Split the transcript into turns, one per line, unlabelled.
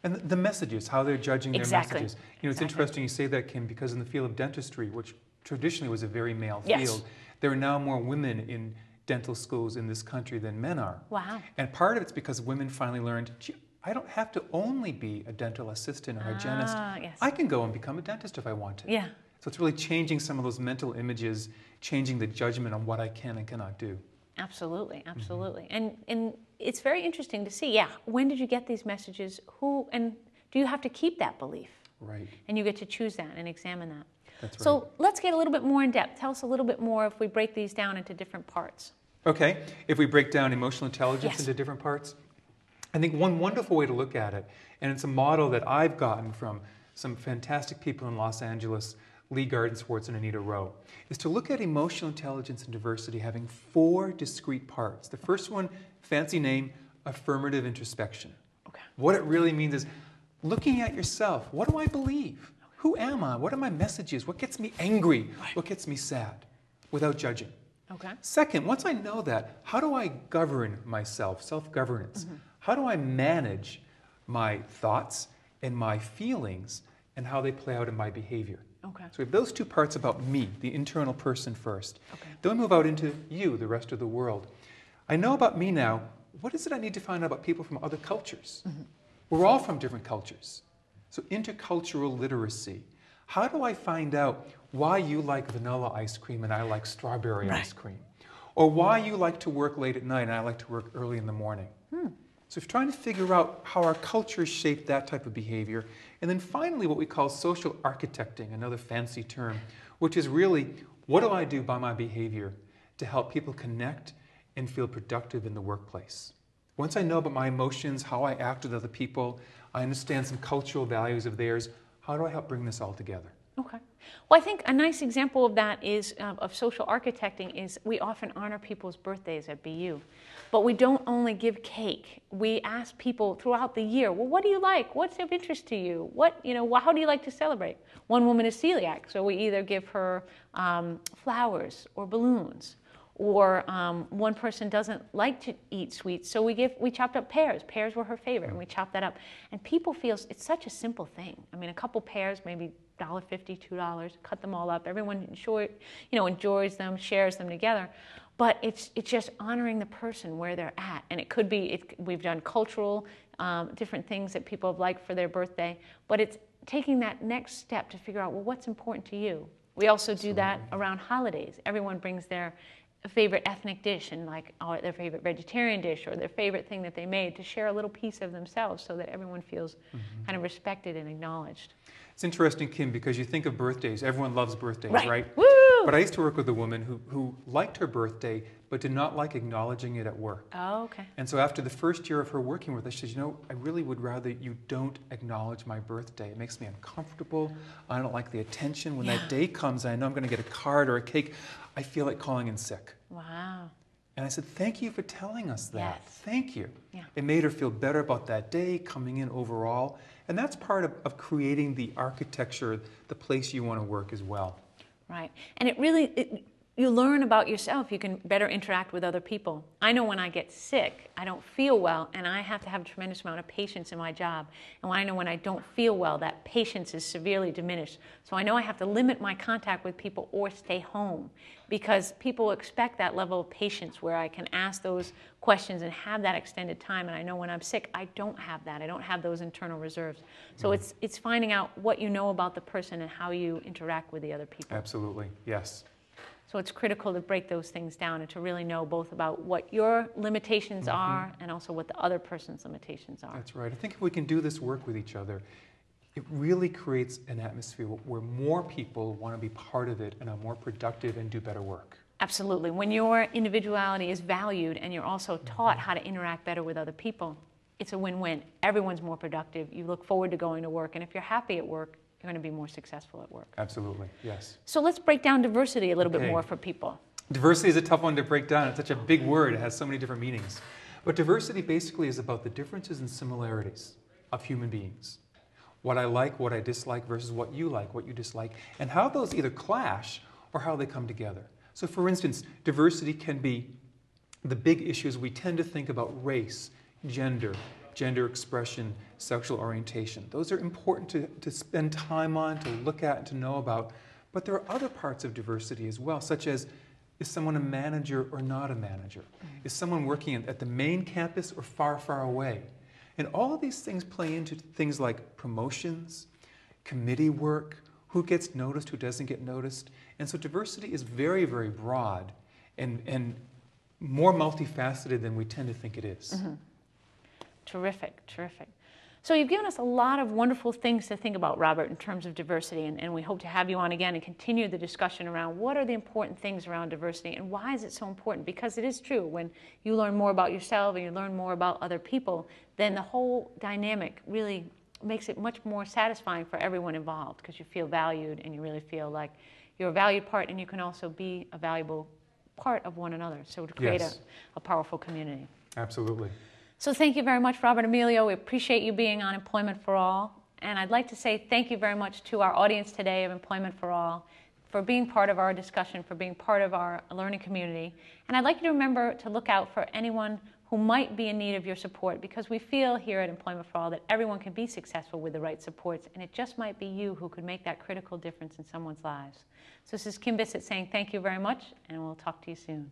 And the messages, how they're judging their
Exactly.
messages. You know, it's interesting you say that, Kim, because in the field of dentistry, which traditionally was a very male field, there are now more women in dental schools in this country than men are.
Wow.
And part of it's because women finally learned, gee, I don't have to only be a dental assistant or hygienist.
Yes.
I can go and become a dentist if I want to.
Yeah.
So it's really changing some of those mental images, changing the judgment on what I can and cannot do.
Absolutely, absolutely. And it's very interesting to see, when did you get these messages? Who, and do you have to keep that belief?
Right.
And you get to choose that and examine that.
That's right.
So let's get a little bit more in depth. Tell us a little bit more if we break these down into different parts.
Okay, if we break down emotional intelligence
Yes.
into different parts, I think one wonderful way to look at it, and it's a model that I've gotten from some fantastic people in Los Angeles, Lee Gardenswartz and Anita Rowe, is to look at emotional intelligence and diversity having 4 discrete parts. The first one, fancy name, affirmative introspection.
Okay.
What it really means is looking at yourself. What do I believe? Who am I? What are my messages? What gets me angry? What gets me sad? Without judging.
Okay.
Second, once I know that, how do I govern myself, self-governance? How do I manage my thoughts and my feelings and how they play out in my behavior?
Okay.
So we have those 2 parts about me, the internal person first.
Okay.
Then we move out into you, the rest of the world. I know about me now. What is it I need to find out about people from other cultures? We're all from different cultures. So intercultural literacy. How do I find out why you like vanilla ice cream and I like strawberry ice cream? Or why you like to work late at night and I like to work early in the morning? So if you're trying to figure out how our cultures shape that type of behavior. And then finally what we call social architecting, another fancy term, which is really, what do I do by my behavior to help people connect and feel productive in the workplace? Once I know about my emotions, how I act with other people, I understand some cultural values of theirs, how do I help bring this all together?
Okay. Well, I think a nice example of that is, of social architecting, is we often honor people's birthdays at BU. But we don't only give cake. We ask people throughout the year, well, what do you like? What's of interest to you? What, how do you like to celebrate? One woman is celiac, so we either give her flowers or balloons. Or one person doesn't like to eat sweets, so we chopped up pears. Pears were her favorite, and we chopped that up. And people feel it's such a simple thing. I mean, a couple pears, maybe $1.50, $2, cut them all up. Everyone enjoys them, shares them together. But it's just honoring the person where they're at. And it could be, we've done cultural, different things that people have liked for their birthday. But it's taking that next step to figure out, well, what's important to you? We also do that around holidays. Everyone brings their favorite ethnic dish and their favorite vegetarian dish or their favorite thing that they made to share a little piece of themselves so that everyone feels kind of respected and acknowledged.
It's interesting, Kim, because you think of birthdays. Everyone loves birthdays, right?
Woo!
But I used to work with a woman who liked her birthday, but did not like acknowledging it at work.
Oh, okay.
And so after the first year of her working with us, she said, I really would rather you don't acknowledge my birthday. It makes me uncomfortable. I don't like the attention. When that day comes, I know I'm going to get a card or a cake. I feel like calling in sick.
Wow.
And I said, thank you for telling us that.
Yes.
Thank you.
Yeah.
It made her feel better about that day, coming in overall. And that's part of creating the architecture, the place you want to work as well.
Right. And you learn about yourself. You can better interact with other people. I know when I get sick, I don't feel well, and I have to have a tremendous amount of patience in my job. And I know when I don't feel well, that patience is severely diminished. So I know I have to limit my contact with people or stay home, because people expect that level of patience where I can ask those questions and have that extended time. And I know when I'm sick, I don't have that. I don't have those internal reserves. So it's finding out what you know about the person and how you interact with the other people.
Absolutely, yes.
So it's critical to break those things down and to really know both about what your limitations are and also what the other person's limitations are.
That's right. I think if we can do this work with each other, it really creates an atmosphere where more people want to be part of it and are more productive and do better work.
Absolutely. When your individuality is valued and you're also taught how to interact better with other people, it's a win-win. Everyone's more productive. You look forward to going to work, and if you're happy at work, you're going to be more successful at work.
Absolutely, yes.
So let's break down diversity a little bit more for people.
Diversity is a tough one to break down. It's such a big word. It has so many different meanings. But diversity basically is about the differences and similarities of human beings. What I like, what I dislike versus what you like, what you dislike, and how those either clash or how they come together. So for instance, diversity can be the big issues we tend to think about: race, gender, gender expression, sexual orientation. Those are important to spend time on, to look at, and to know about. But there are other parts of diversity as well, such as, is someone a manager or not a manager? Is someone working at the main campus or far, far away? And all of these things play into things like promotions, committee work, who gets noticed, who doesn't get noticed. And so diversity is very, very broad and more multifaceted than we tend to think it is.
Mm-hmm. Terrific, terrific. So you've given us a lot of wonderful things to think about, Robert, in terms of diversity, and we hope to have you on again and continue the discussion around what are the important things around diversity and why is it so important? Because it is true, when you learn more about yourself and you learn more about other people, then the whole dynamic really makes it much more satisfying for everyone involved, because you feel valued and you really feel like you're a valued part, and you can also be a valuable part of one another, so to create a powerful community.
Absolutely.
So thank you very much, Robert Amelio. We appreciate you being on Employment for All. And I'd like to say thank you very much to our audience today of Employment for All for being part of our discussion, for being part of our learning community. And I'd like you to remember to look out for anyone who might be in need of your support, because we feel here at Employment for All that everyone can be successful with the right supports, and it just might be you who could make that critical difference in someone's lives. So this is Kim Bissett saying thank you very much, and we'll talk to you soon.